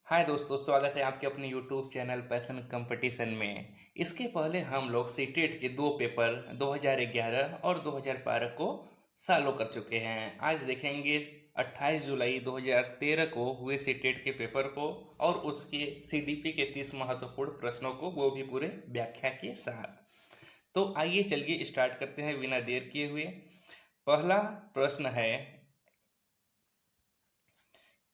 हाय दोस्तों, स्वागत है आपके अपने यूट्यूब चैनल पैशन कंपटीशन में। इसके पहले हम लोग सीटेट के दो पेपर 2011 और 2012 को सॉल्व कर चुके हैं। आज देखेंगे 28 जुलाई 2013 को हुए सीटेट के पेपर को और उसके सीडीपी के 30 महत्वपूर्ण प्रश्नों को, वो भी पूरे व्याख्या के साथ। तो आइए चलिए स्टार्ट करते हैं बिना देर किए हुए। पहला प्रश्न है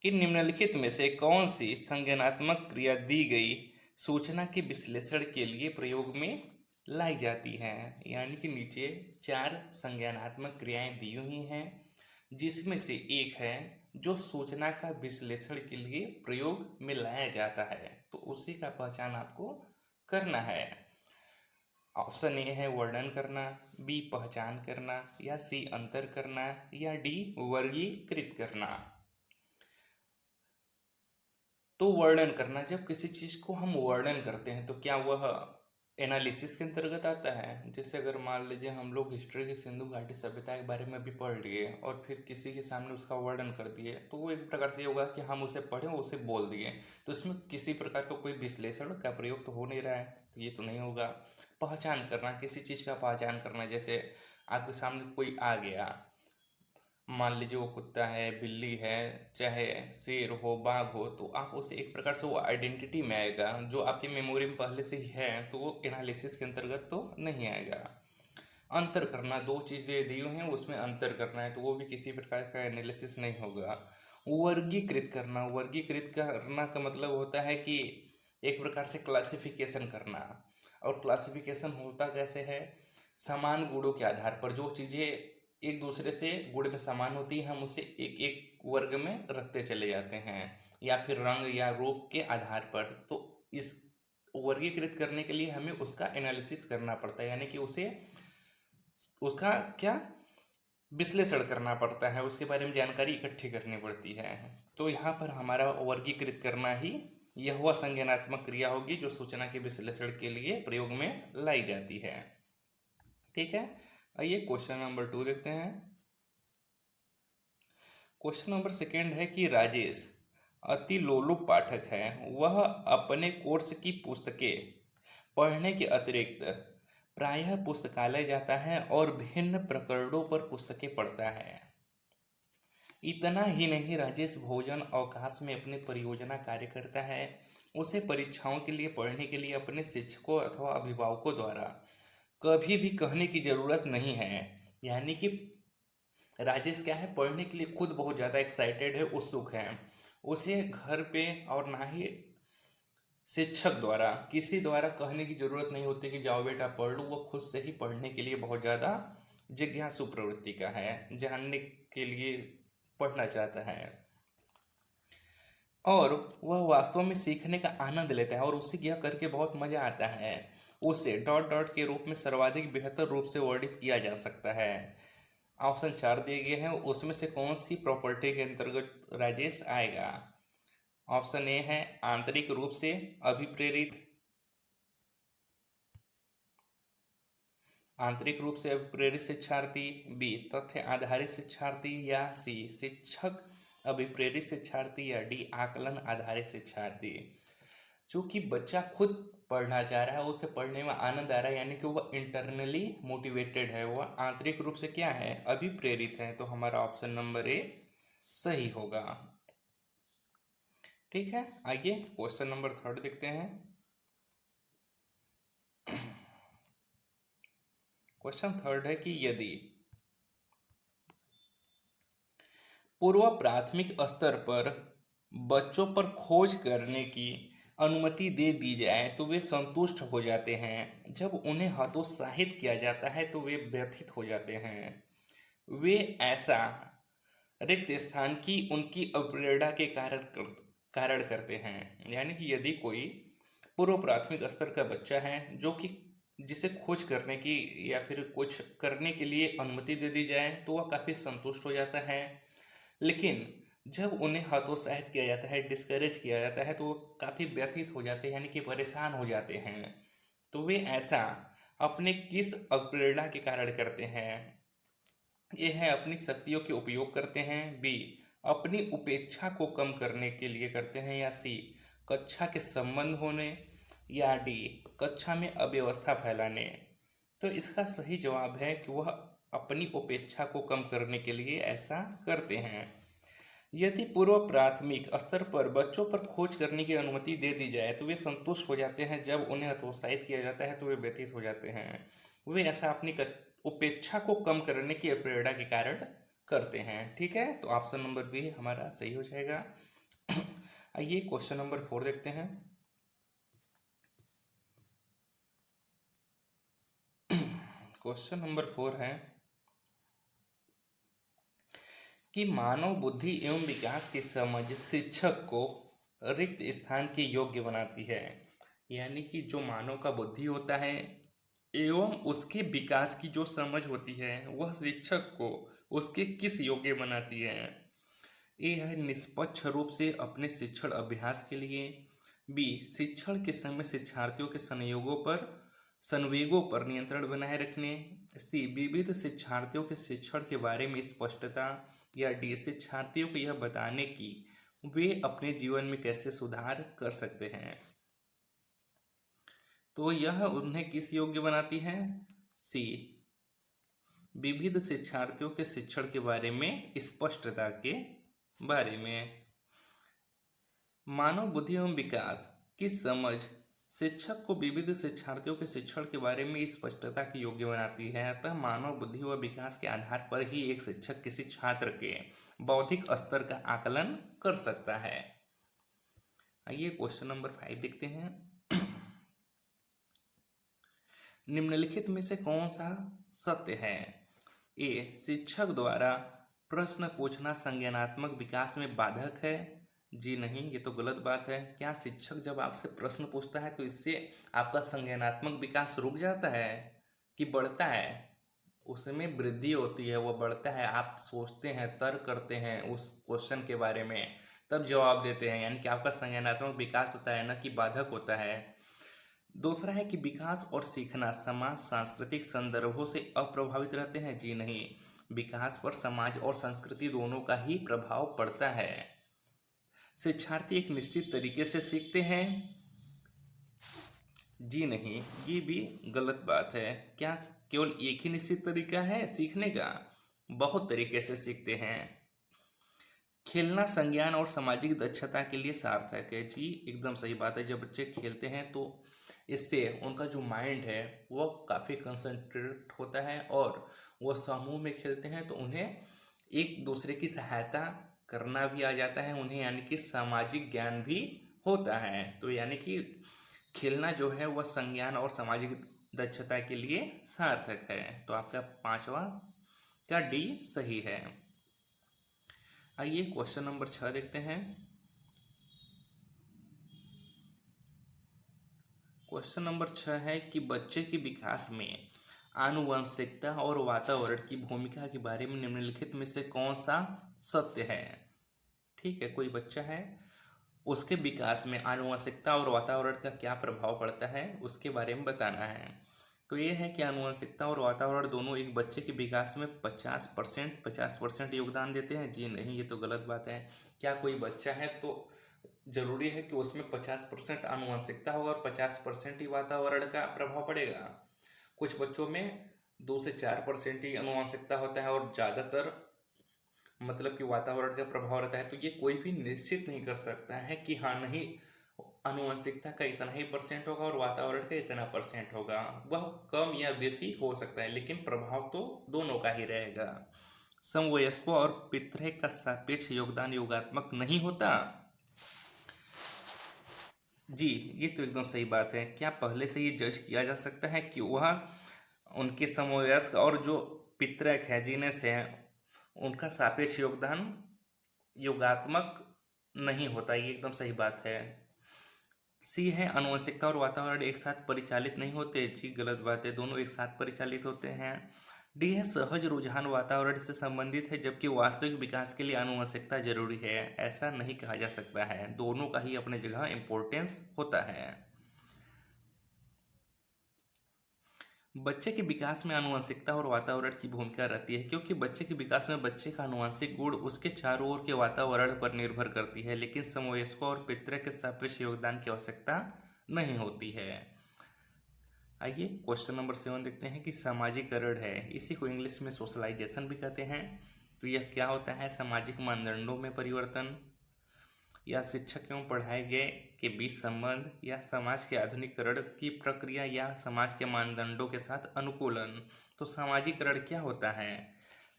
कि निम्नलिखित में से कौन सी संज्ञानात्मक क्रिया दी गई सूचना के विश्लेषण के लिए प्रयोग में लाई जाती है। यानी कि नीचे चार संज्ञानात्मक क्रियाएं दी हुई हैं, जिसमें से एक है जो सूचना का विश्लेषण के लिए प्रयोग में लाया जाता है, तो उसी का पहचान आपको करना है। ऑप्शन ए है वर्णन करना, बी पहचान करना, या सी अंतर करना, या डी वर्गीकृत करना। तो वर्णन करना, जब किसी चीज़ को हम वर्णन करते हैं तो क्या वह एनालिसिस के अंतर्गत आता है। जैसे अगर मान लीजिए हम लोग हिस्ट्री की सिंधु घाटी सभ्यता के बारे में भी पढ़ लिए और फिर किसी के सामने उसका वर्णन कर दिए, तो वो एक प्रकार से ये होगा कि हम उसे पढ़ें, उसे बोल दिए, तो इसमें किसी प्रकार का कोई विश्लेषण का प्रयोग तो हो नहीं रहा है, तो ये तो नहीं होगा। पहचान करना, किसी चीज़ का पहचान करना, जैसे आपके सामने कोई आ गया, मान लीजिए वो कुत्ता है, बिल्ली है, चाहे शेर हो, बाघ हो, तो आप उसे एक प्रकार से वो आइडेंटिटी में आएगा जो आपकी मेमोरी में पहले से ही है, तो वो एनालिसिस के अंतर्गत तो नहीं आएगा। अंतर करना, दो चीज़ें दी हुई हैं उसमें अंतर करना है, तो वो भी किसी प्रकार का एनालिसिस नहीं होगा। वर्गीकृत करना, वर्गीकृत करना का मतलब होता है कि एक प्रकार से क्लासिफिकेशन करना। और क्लासिफिकेशन होता कैसे है, समान गुणों के आधार पर जो चीज़ें एक दूसरे से गुण में समान होती है, हम उसे एक एक वर्ग में रखते चले जाते हैं, या फिर रंग या रूप के आधार पर। तो इस वर्गीकृत करने के लिए हमें उसका एनालिसिस करना पड़ता है, यानी कि उसे उसका क्या विश्लेषण करना पड़ता है, उसके बारे में जानकारी इकट्ठी करनी पड़ती है। तो यहाँ पर हमारा वर्गीकृत करना ही यह वह संज्ञानात्मक क्रिया होगी जो सूचना के विश्लेषण के लिए प्रयोग में लाई जाती है। ठीक है, आइए क्वेश्चन नंबर 2 देखते हैं। क्वेश्चन नंबर सेकेंड है कि राजेश अति लोलुप पाठक है। वह अपने कोर्स की पुस्तकें पढ़ने के अतिरिक्त प्रायः पुस्तकालय जाता है और भिन्न प्रकरणों पर पुस्तकें पढ़ता है। इतना ही नहीं, राजेश भोजन अवकाश में अपनी परियोजना कार्य करता है। उसे परीक्षाओं के लिए पढ़ने के लिए अपने शिक्षकों अथवा अभिभावकों द्वारा कभी भी कहने की ज़रूरत नहीं है। यानी कि राजेश क्या है, पढ़ने के लिए खुद बहुत ज़्यादा एक्साइटेड है, उत्सुक है। उसे घर पे और ना ही शिक्षक द्वारा, किसी द्वारा कहने की ज़रूरत नहीं होती कि जाओ बेटा पढ़ लो। वो खुद से ही पढ़ने के लिए बहुत ज़्यादा जिज्ञासु प्रवृत्ति का है, जानने के लिए पढ़ना चाहता है, और वह वास्तव में सीखने का आनंद लेता है और उसे यह करके बहुत मज़ा आता है। उसे डॉट डॉट के रूप में सर्वाधिक बेहतर रूप से वर्णित किया जा सकता है। ऑप्शन 4 दिए गए हैं, उसमें से कौन सी प्रॉपर्टी के अंतर्गत राजेश आएगा। ऑप्शन ए है आंतरिक रूप से अभिप्रेरित, आंतरिक रूप से अभिप्रेरित शिक्षार्थी, बी तथ्य आधारित शिक्षार्थी, या सी शिक्षक अभिप्रेरित शिक्षार्थी, या डी आकलन आधारित शिक्षार्थी। चूंकि बच्चा खुद पढ़ना चाह रहा है, उसे पढ़ने में आनंद आ रहा है, यानी कि वह इंटरनली मोटिवेटेड है, वह आंतरिक रूप से क्या है, अभिप्रेरित है, तो हमारा ऑप्शन नंबर ए सही होगा। ठीक है, आइए क्वेश्चन नंबर 3 देखते हैं। क्वेश्चन 3 है कि यदि पूर्व प्राथमिक स्तर पर बच्चों पर खोज करने की अनुमति दे दी जाए तो वे संतुष्ट हो जाते हैं, जब उन्हें हतोत्साहित किया जाता है तो वे व्यथित हो जाते हैं। वे ऐसा रिक्त स्थान की उनकी अवप्रेरणा के कारण करते हैं। यानी कि यदि कोई पूर्व प्राथमिक स्तर का बच्चा है जो कि जिसे खोज करने की या फिर कुछ करने के लिए अनुमति दे दी जाए तो वह काफ़ी संतुष्ट हो जाता है, लेकिन जब उन्हें हतोत्साहित किया जाता है, डिस्करेज किया जाता है, तो वो काफ़ी व्यथित हो जाते हैं, यानी कि परेशान हो जाते हैं। तो वे ऐसा अपने किस अवप्रेरणा के कारण करते हैं। ये है अपनी शक्तियों के उपयोग करते हैं, बी अपनी उपेक्षा को कम करने के लिए करते हैं, या सी कक्षा के संबंध होने, या डी कक्षा में अव्यवस्था फैलाने। तो इसका सही जवाब है कि वह अपनी उपेक्षा को कम करने के लिए ऐसा करते हैं। यदि पूर्व प्राथमिक स्तर पर बच्चों पर खोज करने की अनुमति दे दी जाए तो वे संतुष्ट हो जाते हैं, जब उन्हें हतोत्साहित किया जाता है तो वे व्यतीत हो जाते हैं। वे ऐसा अपनी उपेक्षा को कम करने की प्रेरणा के कारण करते हैं। ठीक है, तो ऑप्शन नंबर बी हमारा सही हो जाएगा। आइए क्वेश्चन नंबर 4 देखते हैं। क्वेश्चन नंबर 4 है कि मानव बुद्धि एवं विकास की समझ शिक्षक को रिक्त स्थान के योग्य बनाती है। यानी कि जो मानव का बुद्धि होता है एवं उसके विकास की जो समझ होती है वह शिक्षक को उसके किस योग्य बनाती है। ए है निष्पक्ष रूप से अपने शिक्षण अभ्यास के लिए, बी शिक्षण के समय शिक्षार्थियों के संवेगों पर नियंत्रण बनाए रखने, सी विविध शिक्षार्थियों के शिक्षण के बारे में स्पष्टता, या डी शिक्षार्थियों को यह बताने कि वे अपने जीवन में कैसे सुधार कर सकते हैं। तो यह उन्हें किस योग्य बनाती है? सी विविध शिक्षार्थियों के शिक्षण के बारे में स्पष्टता के बारे में। मानव बुद्धि एवं विकास की समझ शिक्षक को विविध शिक्षार्थियों के शिक्षण के बारे में स्पष्टता की योग्य बनाती है। अतः मानव बुद्धि व विकास के आधार पर ही एक शिक्षक किसी छात्र के बौद्धिक स्तर का आकलन कर सकता है। आइए क्वेश्चन नंबर 5 देखते हैं। निम्नलिखित में से कौन सा सत्य है? ए शिक्षक द्वारा प्रश्न पूछना संज्ञानात्मक विकास में बाधक है। जी नहीं, ये तो गलत बात है। क्या शिक्षक जब आपसे प्रश्न पूछता है तो इससे आपका संज्ञानात्मक विकास रुक जाता है कि बढ़ता है? उसमें वृद्धि होती है, वो बढ़ता है। आप सोचते हैं, तर्क करते हैं उस क्वेश्चन के बारे में, तब जवाब देते हैं, यानी कि आपका संज्ञानात्मक विकास होता है, न कि बाधक होता है। दूसरा है कि विकास और सीखना समाज सांस्कृतिक संदर्भों से अप्रभावित रहते हैं। जी नहीं, विकास पर समाज और संस्कृति दोनों का ही प्रभाव पड़ता है। शिक्षार्थी एक निश्चित तरीके से सीखते हैं। जी नहीं, ये भी गलत बात है। क्या केवल एक ही निश्चित तरीका है सीखने का? बहुत तरीके से सीखते हैं। खेलना संज्ञान और सामाजिक दक्षता के लिए सार्थक है। जी एकदम सही बात है। जब बच्चे खेलते हैं तो इससे उनका जो माइंड है वो काफ़ी कंसंट्रेट होता है, और वो समूह में खेलते हैं तो उन्हें एक दूसरे की सहायता करना भी आ जाता है उन्हें, यानी कि सामाजिक ज्ञान भी होता है। तो यानी कि खेलना जो है वह संज्ञान और सामाजिक दक्षता के लिए सार्थक है। तो आपका 5वां का डी सही है। आइए क्वेश्चन नंबर 6 देखते हैं। क्वेश्चन नंबर 6 है कि बच्चे के विकास में आनुवंशिकता और वातावरण की भूमिका के बारे में निम्नलिखित में से कौन सा सत्य है? ठीक है, कोई बच्चा है, उसके विकास में आनुवंशिकता और वातावरण का क्या प्रभाव पड़ता है उसके बारे में बताना है। तो ये है कि आनुवंशिकता और वातावरण दोनों एक बच्चे के विकास में 50% योगदान देते हैं। जी नहीं, ये तो गलत बात है। क्या कोई बच्चा है तो जरूरी है कि उसमें 50% आनुवंशिकता हो और 50% ही वातावरण का प्रभाव पड़ेगा? कुछ बच्चों में 2 से 4% ही आनुवंशिकता होता है और ज़्यादातर मतलब कि वातावरण का प्रभाव रहता है। तो ये कोई भी निश्चित नहीं कर सकता है कि हाँ नहीं, आनुवंशिकता का इतना ही % होगा और वातावरण का इतना % होगा। वह कम या बेसी हो सकता है, लेकिन प्रभाव तो दोनों का ही रहेगा। समवयस्कों और पितृ का सापेक्ष योगदान योगात्मक नहीं होता। जी ये तो एकदम सही बात है। क्या पहले से ये जज किया जा सकता है कि वह उनके समवयस्क और जो पितृक है जीनस है उनका सापेक्ष योगदान योगात्मक नहीं होता? ये एकदम सही बात है। सी है आनुवंशिकता और वातावरण एक साथ परिचालित नहीं होते। जी गलत बात है, दोनों एक साथ परिचालित होते हैं। डी है सहज रुझान वातावरण से संबंधित है, जबकि वास्तविक विकास के लिए आनुवंशिकता जरूरी है। ऐसा नहीं कहा जा सकता है, दोनों का ही अपने जगह इम्पोर्टेंस होता है। बच्चे के विकास में आनुवंशिकता और वातावरण की भूमिका रहती है, क्योंकि बच्चे के विकास में बच्चे का आनुवंशिक गुण उसके चारों ओर के वातावरण पर निर्भर करती है, लेकिन समवयस्कों और पितृ के सापेक्ष योगदान की आवश्यकता नहीं होती है। आइए क्वेश्चन नंबर 7 देखते हैं कि सामाजिकरण है, इसी को इंग्लिश में सोशलाइजेशन भी कहते हैं। तो यह क्या होता है? सामाजिक मानदंडों में परिवर्तन, या शिक्षक एवं पढ़ाए गए के बीच संबंध, या समाज के आधुनिकीकरण की प्रक्रिया, या समाज के मानदंडों के साथ अनुकूलन। तो सामाजिकरण क्या होता है?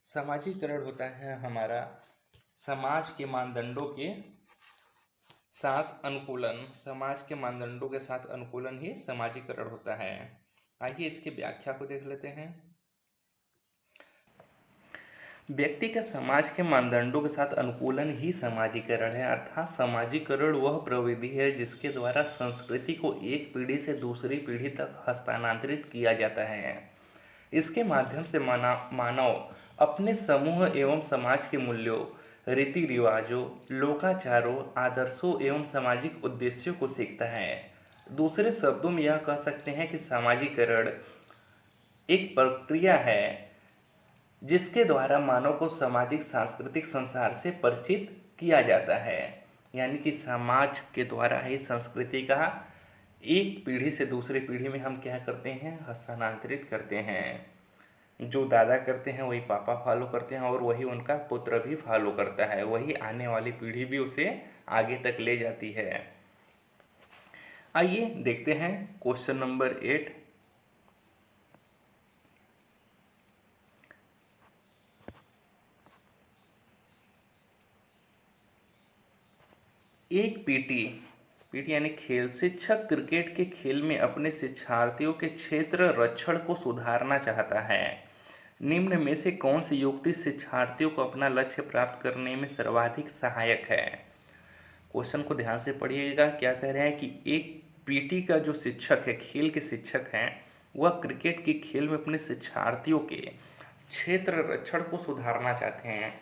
सामाजिकरण होता है हमारा समाज के मानदंडों के साथ अनुकूलन। समाज के मानदंडों के साथ अनुकूलन ही सामाजिकरण होता है। आइए इसकी व्याख्या को देख लेते हैं। व्यक्ति का समाज के मानदंडों के साथ अनुकूलन ही सामाजिकरण है, अर्थात सामाजिकरण वह प्रविधि है जिसके द्वारा संस्कृति को एक पीढ़ी से दूसरी पीढ़ी तक हस्तांतरित किया जाता है। इसके माध्यम से मानव अपने समूह एवं समाज के मूल्यों, रीति रिवाजों, लोकाचारों, आदर्शों एवं सामाजिक उद्देश्यों को सीखता है। दूसरे शब्दों में यह कह सकते हैं कि सामाजिकरण एक प्रक्रिया है जिसके द्वारा मानव को सामाजिक सांस्कृतिक संसार से परिचित किया जाता है। यानी कि समाज के द्वारा ही संस्कृति का एक पीढ़ी से दूसरी पीढ़ी में हम क्या करते हैं? हस्तांतरित करते हैं। जो दादा करते हैं वही पापा फॉलो करते हैं, और वही उनका पुत्र भी फॉलो करता है, वही आने वाली पीढ़ी भी उसे आगे तक ले जाती है। आइए देखते हैं क्वेश्चन नंबर 8। एक पीटी यानी खेल शिक्षक क्रिकेट के खेल में अपने शिक्षार्थियों के क्षेत्र रक्षण को सुधारना चाहता है। निम्न में से कौन सी युक्ति शिक्षार्थियों को अपना लक्ष्य प्राप्त करने में सर्वाधिक सहायक है? क्वेश्चन को ध्यान से पढ़िएगा। क्या कह रहे हैं कि एक पीटी का जो शिक्षक है, खेल के शिक्षक हैं, वह क्रिकेट के खेल में अपने शिक्षार्थियों के क्षेत्र रक्षण को सुधारना चाहते हैं।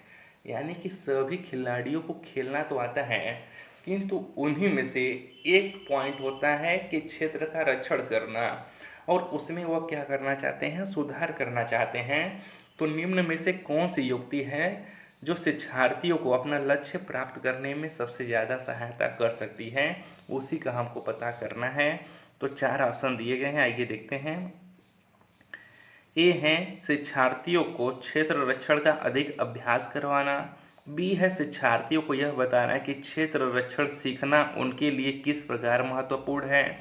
यानी कि सभी खिलाड़ियों को खेलना तो आता है, किंतु उन्हीं में से एक पॉइंट होता है कि क्षेत्र का रक्षण करना, और उसमें वह क्या करना चाहते हैं? सुधार करना चाहते हैं। तो निम्न में से कौन सी युक्ति है जो शिक्षार्थियों को अपना लक्ष्य प्राप्त करने में सबसे ज़्यादा सहायता कर सकती है? उसी का हमको पता करना है। तो 4 ऑप्शन दिए गए हैं, आइए देखते हैं। ए है शिक्षार्थियों को क्षेत्र रक्षण का अधिक अभ्यास करवाना। बी है शिक्षार्थियों को यह बताना कि क्षेत्र रक्षण सीखना उनके लिए किस प्रकार महत्वपूर्ण है।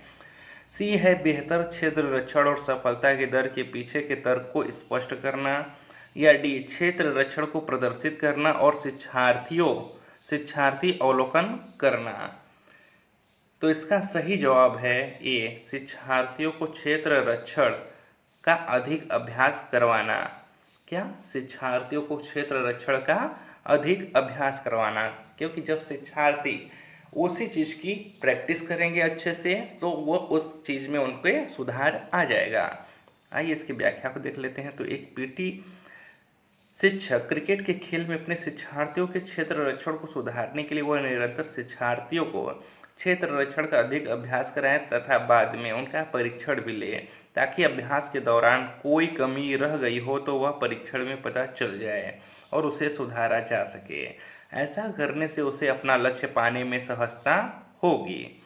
सी है बेहतर क्षेत्र रक्षण और सफलता के दर के पीछे के तर्क को स्पष्ट करना। या डी क्षेत्र रक्षण को प्रदर्शित करना और शिक्षार्थी अवलोकन करना। तो इसका सही जवाब है ए, शिक्षार्थियों को क्षेत्र रक्षण का अधिक अभ्यास करवाना। क्या? शिक्षार्थियों को क्षेत्र रक्षण का अधिक अभ्यास करवाना, क्योंकि जब शिक्षार्थी उसी चीज़ की प्रैक्टिस करेंगे अच्छे से तो वो उस चीज़ में उनके सुधार आ जाएगा। आइए इसकी व्याख्या को देख लेते हैं। तो एक पीटी शिक्षक क्रिकेट के खेल में अपने शिक्षार्थियों के क्षेत्र रक्षण को सुधारने के लिए वह निरंतर शिक्षार्थियों को क्षेत्र रक्षण का अधिक अभ्यास कराएं तथा बाद में उनका परीक्षण भी ले, ताकि अभ्यास के दौरान कोई कमी रह गई हो तो वह परीक्षण में पता चल जाए और उसे सुधारा जा सके। ऐसा करने से उसे अपना लक्ष्य पाने में सहजता होगी।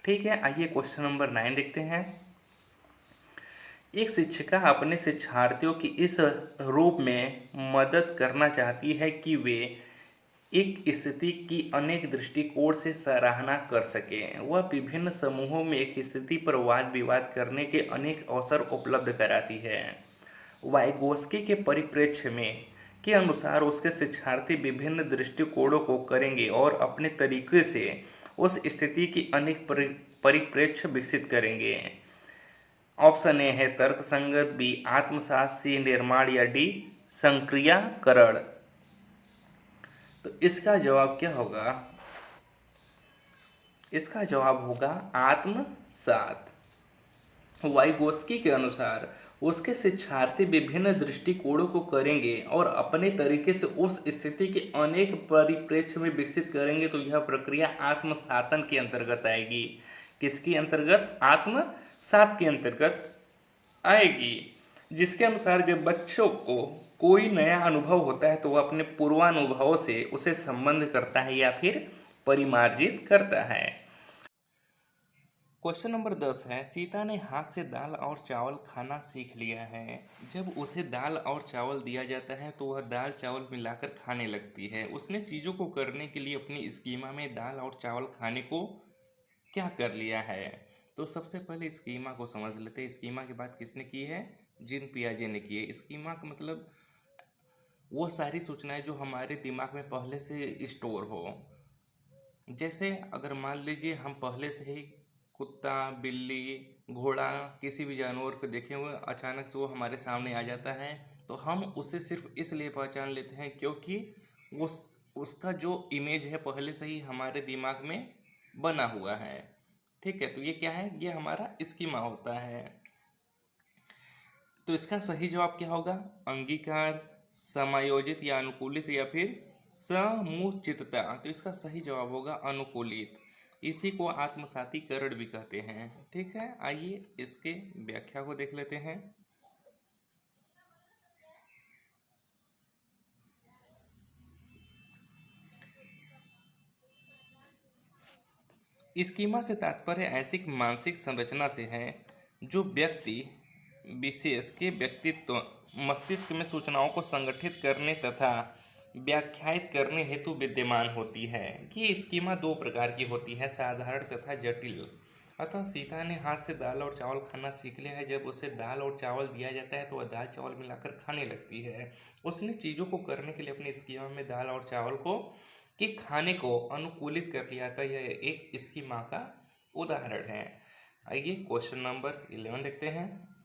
ठीक है, आइए क्वेश्चन नंबर 9 देखते हैं। एक शिक्षिका अपने शिक्षार्थियों की इस रूप में मदद करना चाहती है कि वे एक स्थिति की अनेक दृष्टिकोण से सराहना कर सकें। वह विभिन्न समूहों में एक स्थिति पर वाद विवाद करने के अनेक अवसर उपलब्ध कराती है। वाइगोस्की के परिप्रेक्ष्य में के अनुसार उसके शिक्षार्थी विभिन्न दृष्टिकोणों को करेंगे और अपने तरीके से उस स्थिति की अनेक परिप्रेक्ष्य विकसित करेंगे। ऑप्शन ए है तर्कसंगत, बी आत्मसात, सी निर्माण, या डी संक्रियाकरण। तो इसका जवाब क्या होगा? इसका जवाब होगा आत्मसात। वाइगोस्की के अनुसार उसके शिक्षार्थी विभिन्न दृष्टिकोणों को करेंगे और अपने तरीके से उस स्थिति के अनेक परिप्रेक्ष्य में विकसित करेंगे। तो यह प्रक्रिया आत्मसातन के अंतर्गत आएगी। किसके अंतर्गत? आत्मसात के अंतर्गत आएगी। जिसके अनुसार जब बच्चों को कोई नया अनुभव होता है तो वह अपने पूर्वानुभवों से उसे संबंध करता है या फिर परिमार्जित करता है। क्वेश्चन नंबर 10 है, सीता ने हाथ से दाल और चावल खाना सीख लिया है। जब उसे दाल और चावल दिया जाता है तो वह दाल चावल मिलाकर खाने लगती है। उसने चीज़ों को करने के लिए अपनी स्कीमा में दाल और चावल खाने को क्या कर लिया है। तो सबसे पहले स्कीमा को समझ लेते हैं। स्कीमा की बात किसने की है? जीन पियाजे ने की है। स्कीमा का मतलब वो सारी सूचनाएं जो हमारे दिमाग में पहले से स्टोर हो। जैसे अगर मान लीजिए हम पहले से ही कुत्ता, बिल्ली, घोड़ा, किसी भी जानवर को देखे हुए अचानक से वो हमारे सामने आ जाता है तो हम उसे सिर्फ इसलिए पहचान लेते हैं क्योंकि उस उसका जो इमेज है पहले से ही हमारे दिमाग में बना हुआ है। ठीक है, तो ये क्या है? ये हमारा स्कीमा होता है। तो इसका सही जवाब क्या होगा? अंगीकार, समायोजित या अनुकूलित या फिर समुचितता। तो इसका सही जवाब होगा अनुकूलित। इसी को आत्मसातीकरण भी कहते हैं। ठीक है, आइए इसके व्याख्या को देख लेते हैं। स्कीमा से तात्पर्य ऐसी मानसिक संरचना से है जो व्यक्ति विशेष के व्यक्तित्व मस्तिष्क में सूचनाओं को संगठित करने तथा व्याख्यायित करने हेतु विद्यमान होती है। ये स्कीमा दो प्रकार की होती है, साधारण तथा जटिल। अतः सीता ने हाथ से दाल और चावल खाना सीख लिया है। जब उसे दाल और चावल दिया जाता है तो वह दाल चावल मिलाकर खाने लगती है। उसने चीज़ों को करने के लिए अपने स्कीमा में दाल और चावल को कि खाने को अनुकूलित कर लिया था। यह एक स्कीमा का उदाहरण है। आइए क्वेश्चन नंबर 11 देखते हैं।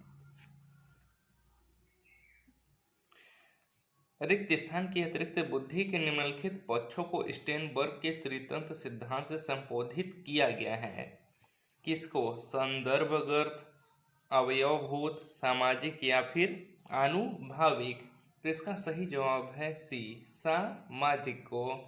रिक्त स्थान के अतिरिक्त बुद्धि के निम्नलिखित पक्षों को स्टेनबर्ग के त्रितंत्र सिद्धांत से संबोधित किया गया है। किसको? संदर्भगत, अवयवभूत, सामाजिक या फिर आनुभाविक। तो इसका सही जवाब है सी, सामाजिक को।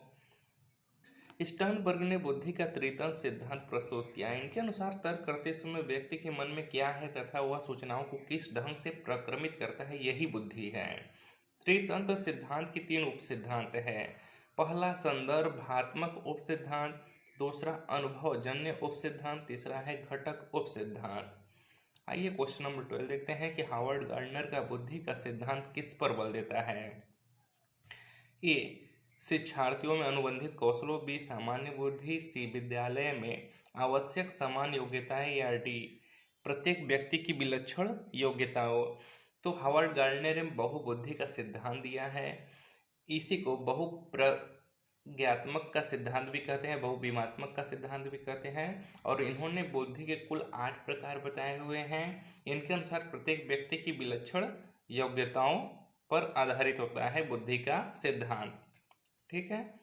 स्टर्नबर्ग ने बुद्धि का त्रितंत्र सिद्धांत प्रस्तुत किया। इनके अनुसार तर्क करते समय व्यक्ति के मन में क्या है तथा वह सूचनाओं को किस ढंग से प्रक्रमित करता है, यही बुद्धि है। त्रितंत्र सिद्धांत की 3 उपसिद्धांत है। पहला संदर्भात्मक उपसिद्धांत, दूसरा अनुभवजन्य उपसिद्धांत, तीसरा है घटक उपसिद्धांत। आइए क्वेश्चन नंबर 12 देखते हैं कि हावर्ड गार्डनर का बुद्धि का सिद्धांत किस पर बल देता है। ए, शिक्षार्थियों में अनुबंधित कौशलों, बी, सामान्य बुद्धि, सी, विद्यालय में आवश्यक समान योग्यताएं, या डी, प्रत्येक व्यक्ति की विलक्षण योग्यताओं। तो हावर्ड गार्डनर ने बहुबुद्धि का सिद्धांत दिया है। इसी को बहुप्रज्ञात्मक का सिद्धांत भी कहते हैं, बहुविमात्मक का सिद्धांत भी कहते हैं। और इन्होंने बुद्धि के कुल 8 प्रकार बताए हुए हैं। इनके अनुसार प्रत्येक व्यक्ति की विलक्षण योग्यताओं पर आधारित होता है बुद्धि का सिद्धांत। ठीक है,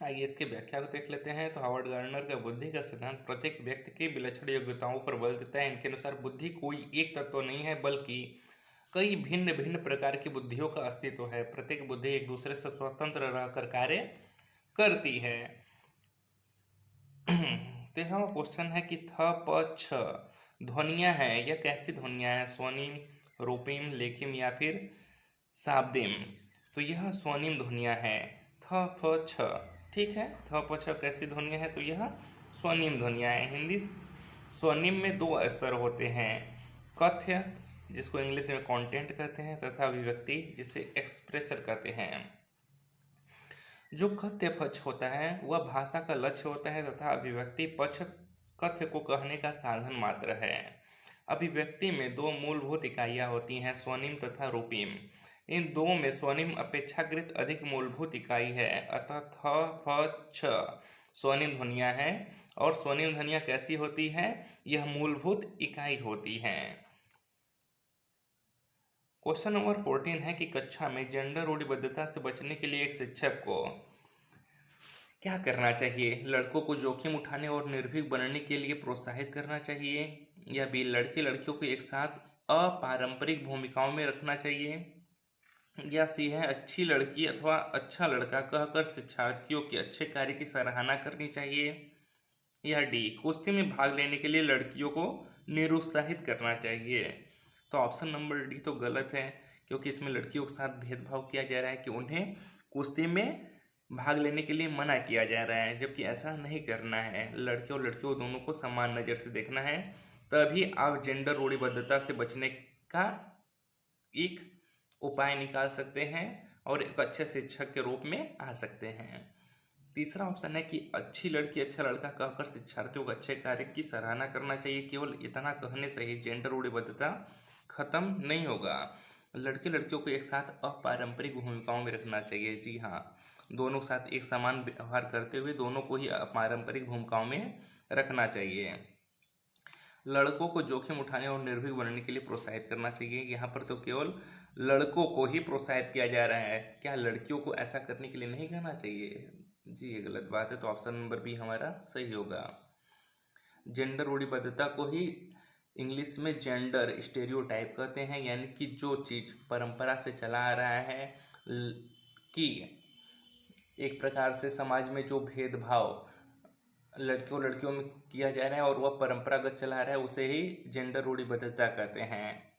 आइए इसके व्याख्या को देख लेते हैं। तो हावर्ड गार्डनर का बुद्धि का सिद्धांत प्रत्येक व्यक्ति की विलक्षण योग्यताओं पर बल देता है। इनके अनुसार बुद्धि कोई एक तत्व नहीं है बल्कि कई भिन्न भिन्न प्रकार की बुद्धियों का अस्तित्व है। प्रत्येक बुद्धि एक दूसरे से स्वतंत्र रहकर कार्य करती है। 13वां क्वेश्चन है कि थ, प, छ ध्वनियां हैं, यह कैसी ध्वनियां हैं? स्वनिम, रूपिम, लेखिम या फिर शाब्दिम। तो यह स्वनिम ध्वनियां हैं, थ, फ, छ। ठीक है, थ, प, छ कैसी ध्वनियां हैं? तो यह स्वनिम ध्वनियां हैं। हिंदी स्वनिम में 2 स्तर होते हैं, कथ्य जिसको इंग्लिश में कंटेंट कहते हैं तथा अभिव्यक्ति जिसे एक्सप्रेशन कहते हैं। जो कथ्य पक्ष होता है वह भाषा का लक्ष्य होता है तथा अभिव्यक्ति पक्ष कथ्य को कहने का साधन मात्र है। अभिव्यक्ति में 2 मूलभूत इकाइयाँ होती हैं, स्वनिम तथा रूपिम। इन 2 में स्वनिम अपेक्षाकृत अधिक मूलभूत इकाई है। अतः थ, फ, छ स्वनिम ध्वनियाँ हैं। और स्वनिम ध्वनियाँ कैसी होती हैं? यह मूलभूत इकाई होती हैं। क्वेश्चन नंबर 14 है कि कक्षा में जेंडर रूढ़िबद्धता से बचने के लिए एक शिक्षक को क्या करना चाहिए? लड़कों को जोखिम उठाने और निर्भीक बनने के लिए प्रोत्साहित करना चाहिए, या बी, लड़के लड़कियों को एक साथ अपारंपरिक भूमिकाओं में रखना चाहिए, या सी है अच्छी लड़की अथवा अच्छा लड़का कहकर शिक्षार्थियों के अच्छे कार्य की सराहना करनी चाहिए, या डी, कुश्ती में भाग लेने के लिए लड़कियों को निरुत्साहित करना चाहिए। तो तो ऑप्शन नंबर डी तो गलत है, क्योंकि इसमें लड़कियों के साथ भेदभाव किया जा रहा है कि उन्हें कुश्ती में भाग लेने के लिए मना किया जा रहा है, जबकि ऐसा नहीं करना है। लड़के और लड़कियों दोनों को समान नज़र से देखना है, तभी आप जेंडर रूढ़िबद्धता से बचने का एक उपाय निकाल सकते हैं और एक अच्छे शिक्षक के रूप में आ सकते हैं। तीसरा ऑप्शन है कि अच्छी लड़की अच्छा लड़का कहकर शिक्षार्थियों को अच्छे कार्य की सराहना करना चाहिए। केवल इतना कहने से ही जेंडर रूढ़िबद्धता खत्म नहीं होगा। लड़के लड़कियों को एक साथ अपारंपरिक भूमिकाओं में रखना चाहिए। जी हाँ, दोनों के साथ एक समान व्यवहार करते हुए दोनों को ही अपारंपरिक भूमिकाओं में रखना चाहिए। लड़कों को जोखिम उठाने और निर्भीक बनने के लिए प्रोत्साहित करना चाहिए। यहाँ पर तो केवल लड़कों को ही प्रोत्साहित किया जा रहा है, क्या लड़कियों को ऐसा करने के लिए नहीं कहना चाहिए? जी ये गलत बात है, तो ऑप्शन नंबर बी हमारा सही होगा। जेंडर रूढ़िबद्धता को ही इंग्लिश में जेंडर स्टेरियोटाइप कहते हैं, यानी कि जो चीज़ परंपरा से चला आ रहा है कि एक प्रकार से समाज में जो भेदभाव लड़कियों लड़कियों में किया जा रहा है और वह परंपरागत चला रहा है, उसे ही जेंडर रूढ़िबद्धता कहते हैं।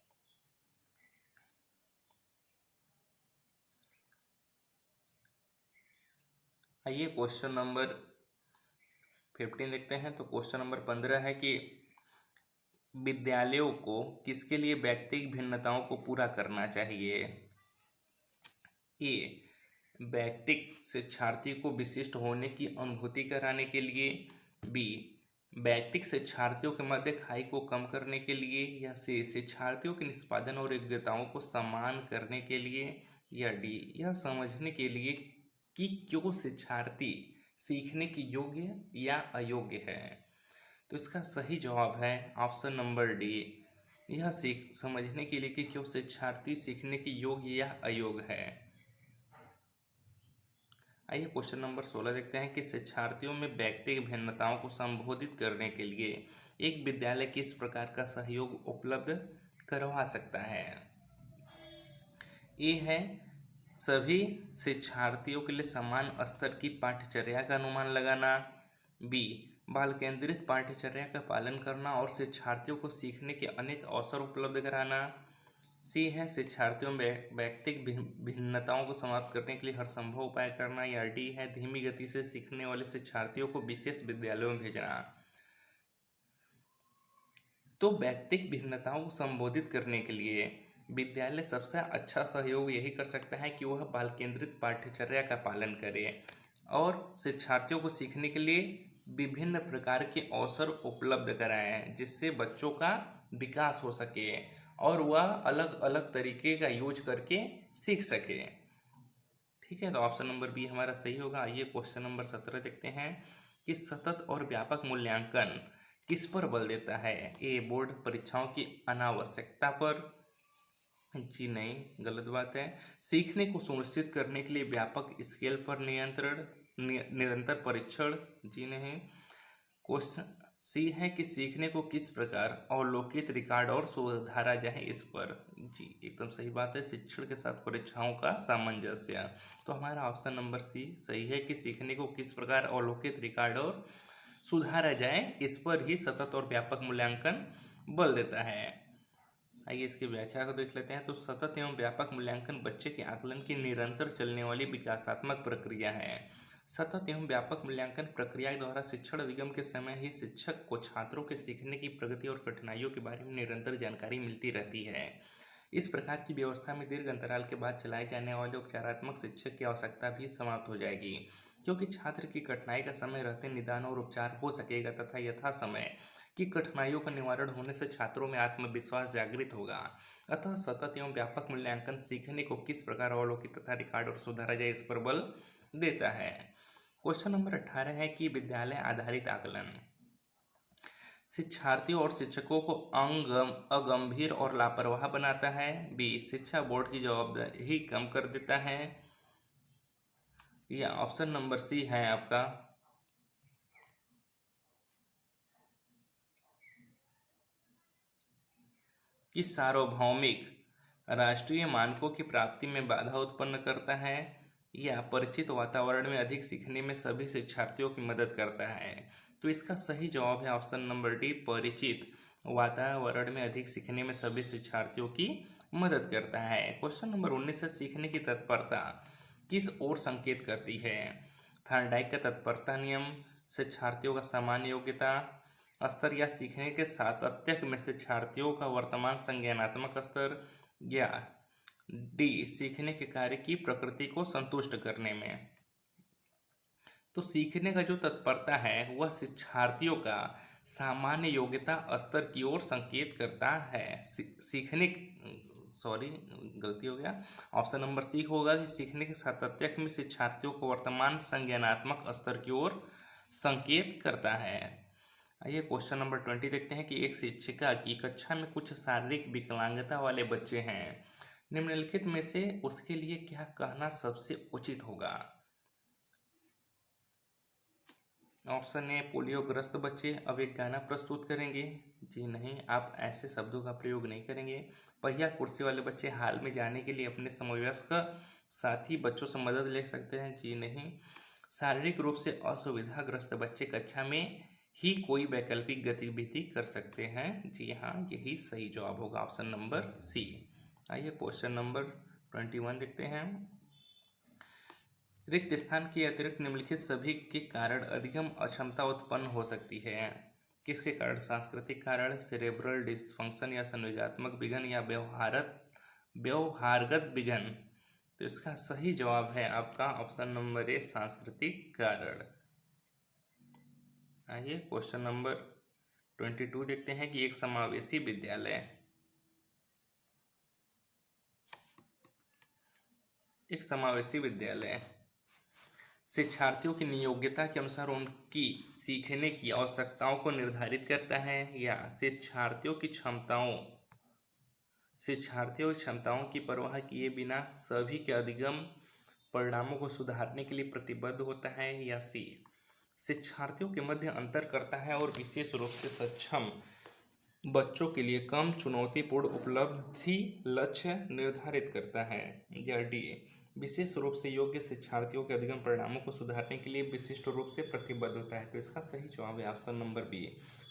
आइए क्वेश्चन नंबर 15 देखते हैं। तो क्वेश्चन नंबर 15 है कि विद्यालयों को किसके लिए व्यक्तिगत भिन्नताओं को पूरा करना चाहिए? ए, व्यक्तिगत शिक्षार्थी को विशिष्ट होने की अनुभूति कराने के लिए। बी, व्यक्तिगत शिक्षार्थियों के मध्य खाई को कम करने के लिए। या सी, शिक्षार्थियों के निष्पादन और योग्यताओं को सम्मान करने के लिए। या डी, यह समझने के लिए कि क्यों शिक्षार्थी सीखने के योग्य या अयोग्य है। तो इसका सही जवाब है ऑप्शन नंबर डी, यह समझने के लिए कि क्यों शिक्षार्थी सीखने के योग्य या अयोग्य है। आइए क्वेश्चन नंबर 16 देखते हैं कि शिक्षार्थियों में व्यक्तिगत भिन्नताओं को संबोधित करने के लिए एक विद्यालय किस प्रकार का सहयोग उपलब्ध करवा सकता है? ए है सभी शिक्षार्थियों के लिए समान स्तर की पाठ्यचर्या का अनुमान लगाना। बी, बाल केंद्रित पाठ्यचर्या का पालन करना और शिक्षार्थियों को सीखने के अनेक अवसर उपलब्ध कराना। सी है शिक्षार्थियों में व्यक्तिगत भिन्नताओं को समाप्त करने के लिए हर संभव उपाय करना। या डी है धीमी गति से सीखने वाले शिक्षार्थियों को विशेष विद्यालयों में भेजना। तो व्यक्तिगत भिन्नताओं को संबोधित करने के लिए विद्यालय सबसे अच्छा सहयोग यही कर सकता है कि वह बाल केंद्रित पाठ्यचर्या का पालन करे और शिक्षार्थियों को सीखने के लिए विभिन्न प्रकार के अवसर उपलब्ध कराएं, जिससे बच्चों का विकास हो सके और वह अलग अलग तरीके का यूज करके सीख सके। ठीक है, तो ऑप्शन नंबर बी हमारा सही होगा। आइए क्वेश्चन नंबर 17 देखते हैं कि सतत और व्यापक मूल्यांकन किस पर बल देता है? ए, बोर्ड परीक्षाओं की अनावश्यकता पर। जी नहीं, गलत बात है। सीखने को सुनिश्चित करने के लिए व्यापक स्केल पर निरंतर परीक्षण। जी नहीं। क्वेश्चन सी है कि सीखने को किस प्रकार अवलोकित, रिकॉर्ड और सुधारा जाए, इस पर। जी एकदम सही बात है, शिक्षण के साथ परीक्षाओं का सामंजस्य। तो हमारा ऑप्शन नंबर सी सही है कि सीखने को किस प्रकार अवलोकित, रिकॉर्ड और सुधारा जाए, इस पर ही सतत और व्यापक मूल्यांकन बल देता है। आइए इसकी व्याख्या को देख लेते हैं। तो सतत एवं व्यापक मूल्यांकन बच्चे के आकलन की निरंतर चलने वाली विकासात्मक प्रक्रिया है। सतत एवं व्यापक मूल्यांकन प्रक्रिया द्वारा शिक्षण अधिगम के समय ही शिक्षक को छात्रों के सीखने की प्रगति और कठिनाइयों के बारे में निरंतर जानकारी मिलती रहती है। इस प्रकार की व्यवस्था में दीर्घ अंतराल के बाद चलाए जाने वाले उपचारात्मक शिक्षक की आवश्यकता भी समाप्त हो जाएगी, क्योंकि छात्र की कठिनाई का समय रहते निदान और उपचार हो सकेगा तथा यथा समय की कठिनाइयों का निवारण होने से छात्रों में आत्मविश्वास जागृत होगा। अतः सतत एवं व्यापक मूल्यांकन सीखने को किस प्रकार अवलोकित तथा रिकॉर्ड और सुधारा जाए, इस पर बल देता है। क्वेश्चन नंबर 18 है कि विद्यालय आधारित आकलन शिक्षार्थियों और शिक्षकों को अगंभीर और लापरवाह बनाता है। बी, शिक्षा बोर्ड की जवाबदेही कम कर देता है। यह ऑप्शन नंबर सी है आपका कि सार्वभौमिक राष्ट्रीय मानकों की प्राप्ति में बाधा उत्पन्न करता है। या परिचित वातावरण में अधिक सीखने में सभी शिक्षार्थियों की मदद करता है। तो इसका सही जवाब है ऑप्शन नंबर डी, परिचित वातावरण में अधिक सीखने में सभी शिक्षार्थियों की मदद करता है। क्वेश्चन नंबर 19 है, सीखने की तत्परता किस ओर संकेत करती है? थॉर्नडाइक का तत्परता नियम, शिक्षार्थियों का सामान्य योग्यता स्तर या सीखने के सातत्य में शिक्षार्थियों का वर्तमान संज्ञानात्मक स्तर, या डी सीखने के कार्य की प्रकृति को संतुष्ट करने में। तो सीखने का जो तत्परता है वह शिक्षार्थियों का सामान्य योग्यता स्तर की ओर संकेत करता है। सीखने सॉरी गलती हो गया, ऑप्शन नंबर सी होगा कि सीखने के सातत्य में शिक्षार्थियों को वर्तमान संज्ञानात्मक स्तर की ओर संकेत करता है। आइए क्वेश्चन नंबर 20 देखते हैं कि एक शिक्षिका की कक्षा में कुछ शारीरिक विकलांगता वाले बच्चे हैं, निम्नलिखित में से उसके लिए क्या कहना सबसे उचित होगा? ऑप्शन ए, पोलियोग्रस्त बच्चे अब एक गाना प्रस्तुत करेंगे। जी नहीं, आप ऐसे शब्दों का प्रयोग नहीं करेंगे। पहिया कुर्सी वाले बच्चे हाल में जाने के लिए अपने समवयस्क साथी बच्चों से मदद ले सकते हैं। जी नहीं। शारीरिक रूप से असुविधाग्रस्त बच्चे कक्षा में ही कोई वैकल्पिक गतिविधि कर सकते हैं। जी हाँ, यही सही जवाब होगा, ऑप्शन नंबर सी। आइए क्वेश्चन नंबर 21 देखते हैं। रिक्त स्थान के अतिरिक्त निम्नलिखित सभी के कारण अधिगम अक्षमता उत्पन्न हो सकती है। किसके कारण? सांस्कृतिक कारण, सेरेब्रल डिसफंक्शन या संवेगात्मक विघन, या व्यवहारगत विघन। तो इसका सही जवाब है आपका ऑप्शन नंबर ए, सांस्कृतिक कारण। आइए क्वेश्चन नंबर 22 देखते हैं कि एक समावेशी विद्यालय शिक्षार्थियों की नियोग्यता के अनुसार उनकी सीखने की आवश्यकताओं को निर्धारित करता है, या शिक्षार्थियों की क्षमताओं की परवाह किए बिना सभी के अधिगम परिणामों को सुधारने के लिए प्रतिबद्ध होता है, या सी शिक्षार्थियों के मध्य अंतर करता है और विशेष रूप से सक्षम बच्चों के लिए कम चुनौतीपूर्ण उपलब्धि लक्ष्य निर्धारित करता है, या डी विशेष रूप से योग्य शिक्षार्थियों के अधिगम परिणामों को सुधारने के लिए विशिष्ट रूप से प्रतिबद्ध होता है। तो इसका सही जवाब है ऑप्शन नंबर बी,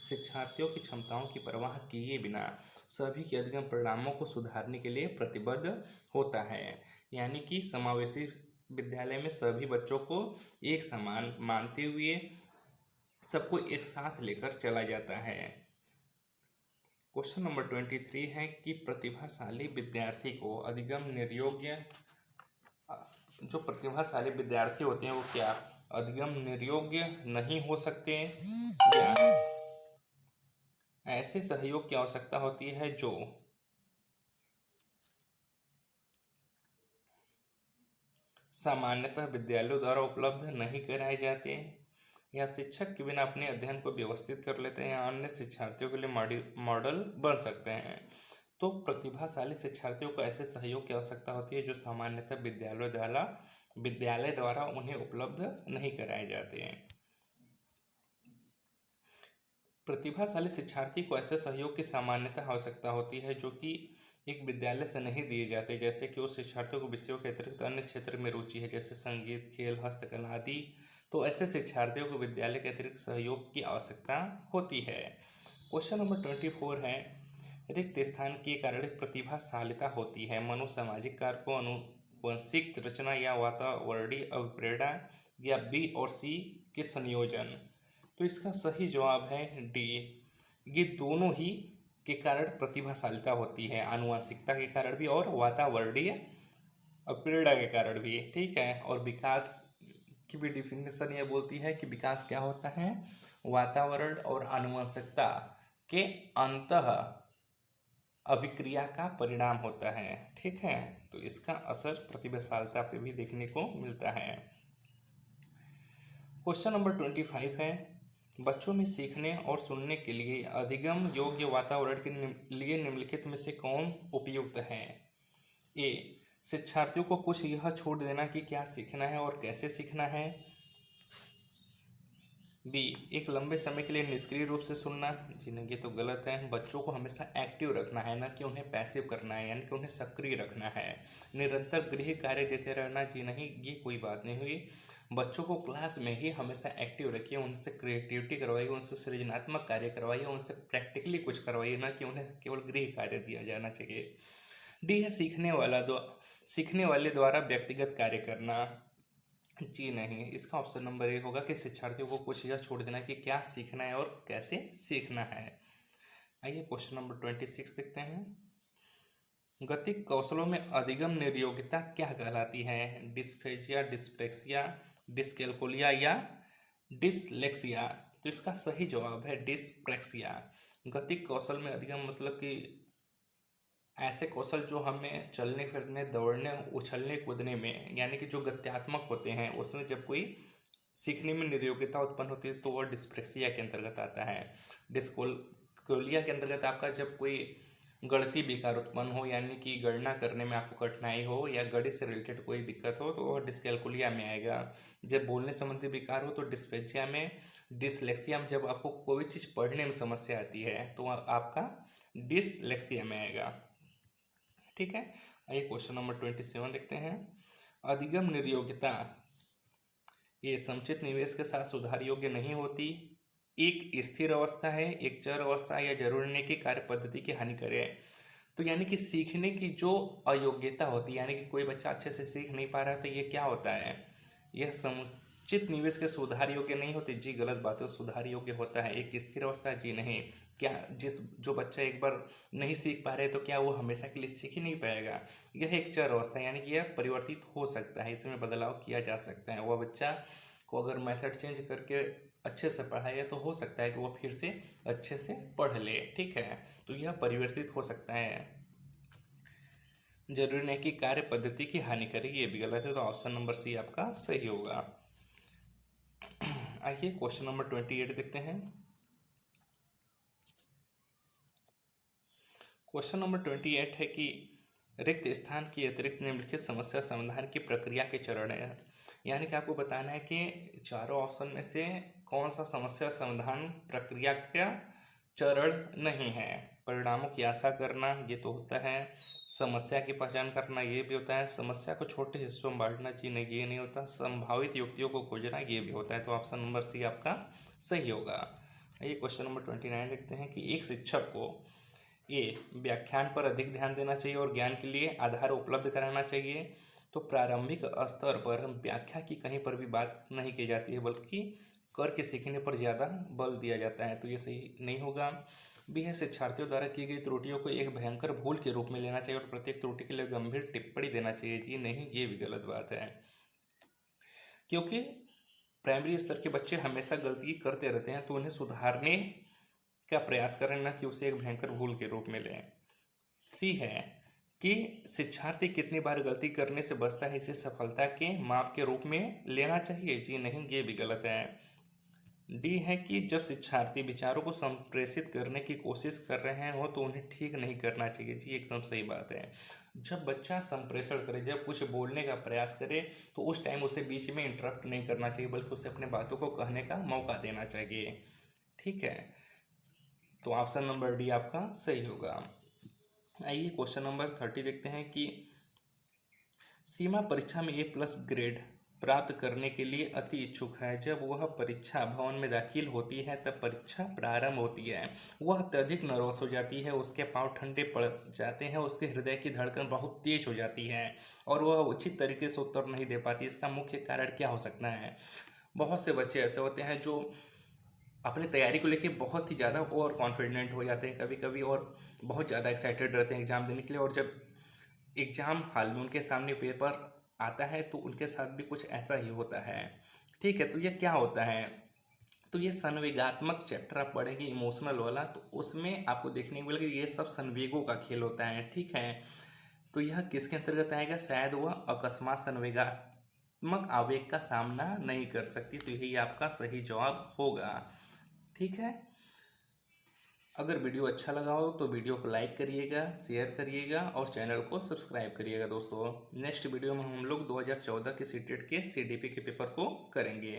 शिक्षार्थियों की क्षमताओं की परवाह किए बिना सभी के अधिगम परिणामों को सुधारने के लिए प्रतिबद्ध होता है। यानी कि समावेशी विद्यालय में सभी बच्चों को एक समान मानते हुए सबको एक साथ लेकर चला जाता है। क्वेश्चन नंबर 23 है कि प्रतिभाशाली विद्यार्थी को अधिगम निर्योग्य, जो प्रतिभाशाली विद्यार्थी होते हैं वो क्या अधिगम निर्योग्य नहीं हो सकते, या ऐसे सहयोग की आवश्यकता होती है जो सामान्यतः विद्यालयों द्वारा उपलब्ध नहीं कराए जाते हैं, या शिक्षक के बिना अपने अध्ययन को व्यवस्थित कर लेते हैं, या अन्य शिक्षार्थियों के लिए मॉडल बन सकते हैं। तो प्रतिभाशाली शिक्षार्थियों को ऐसे सहयोग की आवश्यकता होती है जो सामान्यतः विद्यालय द्वारा उन्हें उपलब्ध नहीं कराए जाते हैं। प्रतिभाशाली शिक्षार्थी को ऐसे सहयोग की सामान्यतः आवश्यकता होती है जो कि एक विद्यालय से नहीं दिए जाते, जैसे कि उस शिक्षार्थियों को विषयों के अतिरिक्त अन्य क्षेत्र में रुचि है, जैसे संगीत, खेल, हस्तकला आदि। तो ऐसे शिक्षार्थियों को विद्यालय के अतिरिक्त सहयोग की आवश्यकता होती है। क्वेश्चन नंबर 24 है, रिक्त स्थान के कारण प्रतिभाशालिता होती है, मनोसामाजिक कारकों, आनुवंशिक रचना, या वातावरणीय अभिप्रेरणा, या बी और सी के संयोजन। तो इसका सही जवाब है डी, ये दोनों ही के कारण प्रतिभाशालिता होती है, आनुवंशिकता के कारण भी और वातावरणीय अभिप्रेरणा के कारण भी। ठीक है, और विकास की भी डिफिनेशन ये बोलती है कि विकास क्या होता है, वातावरण और आनुवंशिकता के अंतः अभिक्रिया का परिणाम होता है। ठीक है, तो इसका असर प्रतिभाशालिता पे भी देखने को मिलता है। क्वेश्चन नंबर 25 है, बच्चों में सीखने और सुनने के लिए अधिगम योग्य वातावरण के लिए निम्नलिखित में से कौन उपयुक्त है? ए, शिक्षार्थियों को कुछ यह छूट देना कि क्या सीखना है और कैसे सीखना है। बी, एक लंबे समय के लिए निष्क्रिय रूप से सुनना। जी नहीं, ये तो गलत है। बच्चों को हमेशा एक्टिव रखना है, ना कि उन्हें पैसिव करना है, यानी कि उन्हें सक्रिय रखना है। निरंतर गृह कार्य देते रहना। जी नहीं, ये कोई बात नहीं हुई। बच्चों को क्लास में ही हमेशा एक्टिव रखिए, उनसे क्रिएटिविटी करवाइए, उनसे सृजनात्मक कार्य करवाइए, उनसे प्रैक्टिकली कुछ करवाइए, ना कि उन्हें केवल गृह कार्य दिया जाना चाहिए। डी है सीखने वाले द्वारा व्यक्तिगत कार्य करना। जी नहीं, इसका ऑप्शन नंबर 1 होगा कि शिक्षार्थियों को कुछ यह छोड़ देना कि क्या सीखना है और कैसे सीखना है। आइए क्वेश्चन नंबर 26 देखते हैं। गतिक कौशलों में अधिगम निर्योग्यता क्या कहलाती है? डिस्फेजिया, डिस्प्रेक्सिया, डिस्कैल्कुलिया या डिसलेक्सिया? तो इसका सही जवाब है डिस्प्रेक्सिया। गतिक कौशल में अधिगम मतलब कि ऐसे कौशल जो हमें चलने फिरने, दौड़ने, उछलने कूदने में, यानी कि जो गत्यात्मक होते हैं, उसमें जब कोई सीखने में निर्योग्यता उत्पन्न होती है तो वह डिस्प्रेक्सिया के अंतर्गत आता है। डिस्कोलिया के अंतर्गत आपका जब कोई गणितीय विकार उत्पन्न हो, यानी कि गणना करने में आपको कठिनाई हो या गणित से रिलेटेड कोई दिक्कत हो, तो वह डिस्कैल्कुलिया में आएगा। जब बोलने संबंधी विकार हो तो डिस्पेजिया में। डिसलेक्सिया में जब आपको कोई चीज़ पढ़ने में समस्या आती है तो आपका डिसलेक्सिया में आएगा। ठीक है, आइए क्वेश्चन नंबर 27 देखते हैं। अधिगम निर्योग्यता ये समुचित निवेश के साथ सुधार योग्य नहीं होती, एक स्थिर अवस्था है, एक चर अवस्था, या जरूरी नहीं कि कार्य पद्धति की हानि करे। तो यानी कि सीखने की जो अयोग्यता होती है, यानी कि कोई बच्चा अच्छे से सीख नहीं पा रहा है, तो ये क्या होता है? यह समुचित निवेश के सुधार योग्य नहीं होती। जी गलत बात है, सुधार योग्य होता है। एक स्थिर अवस्था, जी नहीं। क्या जो बच्चा एक बार नहीं सीख पा रहे तो क्या वो हमेशा के लिए सीख ही नहीं पाएगा? यह एक चर अवस्था, यानी कि यह परिवर्तित हो सकता है, इसमें बदलाव किया जा सकता है। वह बच्चा को अगर मेथड चेंज करके अच्छे से पढ़ाया तो हो सकता है कि वो फिर से अच्छे से पढ़ ले। ठीक है, तो यह परिवर्तित हो सकता है, जरूरी नहीं कि कार्य पद्धति की हानि करेगी। ये भी गलत है, तो ऑप्शन नंबर सी आपका सही होगा। आइए क्वेश्चन नंबर 28 देखते हैं। क्वेश्चन नंबर 28 है कि रिक्त स्थान की अतिरिक्त निम्नलिखित समस्या समाधान की प्रक्रिया के चरण है। यानी कि आपको बताना है कि चारों ऑप्शन में से कौन सा समस्या समाधान प्रक्रिया का चरण नहीं है। परिणामों की आशा करना, ये तो होता है। समस्या की पहचान करना, ये भी होता है। समस्या को छोटे हिस्सों में बांटना, जी नहीं, ये नहीं होता। संभावित युक्तियों को खोजना, ये भी होता है। तो ऑप्शन नंबर सी आपका सही होगा। ये क्वेश्चन नंबर 29 देखते हैं कि एक शिक्षक को व्याख्यान पर अधिक ध्यान देना चाहिए और ज्ञान के लिए आधार उपलब्ध कराना चाहिए। तो प्रारंभिक स्तर पर व्याख्या की कहीं पर भी बात नहीं की जाती है, बल्कि करके सीखने पर ज़्यादा बल दिया जाता है। तो ये सही नहीं होगा। बी है शिक्षार्थियों द्वारा की गई त्रुटियों को एक भयंकर भूल के रूप में लेना चाहिए और प्रत्येक त्रुटि के लिए गंभीर टिप्पणी देना चाहिए। जी नहीं, ये भी गलत बात है, क्योंकि प्राइमरी स्तर के बच्चे हमेशा गलती करते रहते हैं, तो उन्हें सुधारने का प्रयास करें, न कि उसे एक भयंकर भूल के रूप में लें। सी है कि शिक्षार्थी कितनी बार गलती करने से बचता है, इसे सफलता के माप के रूप में लेना चाहिए। जी नहीं, ये भी गलत है। डी है कि जब शिक्षार्थी विचारों को संप्रेषित करने की कोशिश कर रहे हो तो उन्हें ठीक नहीं करना चाहिए। जी एकदम सही बात है। जब बच्चा संप्रेषण करे, जब कुछ बोलने का प्रयास करे, तो उस टाइम उसे बीच में इंटरप्ट नहीं करना चाहिए, बल्कि उसे अपने बातों को कहने का मौका देना चाहिए। ठीक है, तो ऑप्शन नंबर डी आपका सही होगा। आइए क्वेश्चन नंबर 30 देखते हैं कि सीमा परीक्षा में A+ ग्रेड प्राप्त करने के लिए अति इच्छुक है। जब वह परीक्षा भवन में दाखिल होती है तब परीक्षा प्रारंभ होती है। वह अत्यधिक नर्वस हो जाती है, उसके पांव ठंडे पड़ जाते हैं, उसके हृदय की धड़कन बहुत तेज हो जाती है और वह उचित तरीके से उत्तर नहीं दे पाती। इसका मुख्य कारण क्या हो सकता है? बहुत से बच्चे ऐसे होते हैं जो अपनी तैयारी को लेके बहुत ही ज़्यादा ओवर कॉन्फिडेंट हो जाते हैं कभी कभी, और बहुत ज़्यादा एक्साइटेड रहते हैं एग्ज़ाम देने के लिए, और जब एग्ज़ाम हाल में उनके सामने पेपर आता है तो उनके साथ भी कुछ ऐसा ही होता है। ठीक है, तो ये क्या होता है? तो ये संवेगात्मक चैप्टर आप पढ़ेंगे, इमोशनल वाला, तो उसमें आपको देखने को मिलेगा ये सब संवेगों का खेल होता है। ठीक है, तो यह किसके अंतर्गत आएगा? शायद वह अकस्मात संवेगात्मक आवेग का सामना नहीं कर सकती, तो यही आपका सही जवाब होगा। ठीक है, अगर वीडियो अच्छा लगा हो तो वीडियो को लाइक करिएगा, शेयर करिएगा और चैनल को सब्सक्राइब करिएगा दोस्तों। नेक्स्ट वीडियो में हम लोग 2014 के सीटेट के CDP के पेपर को करेंगे।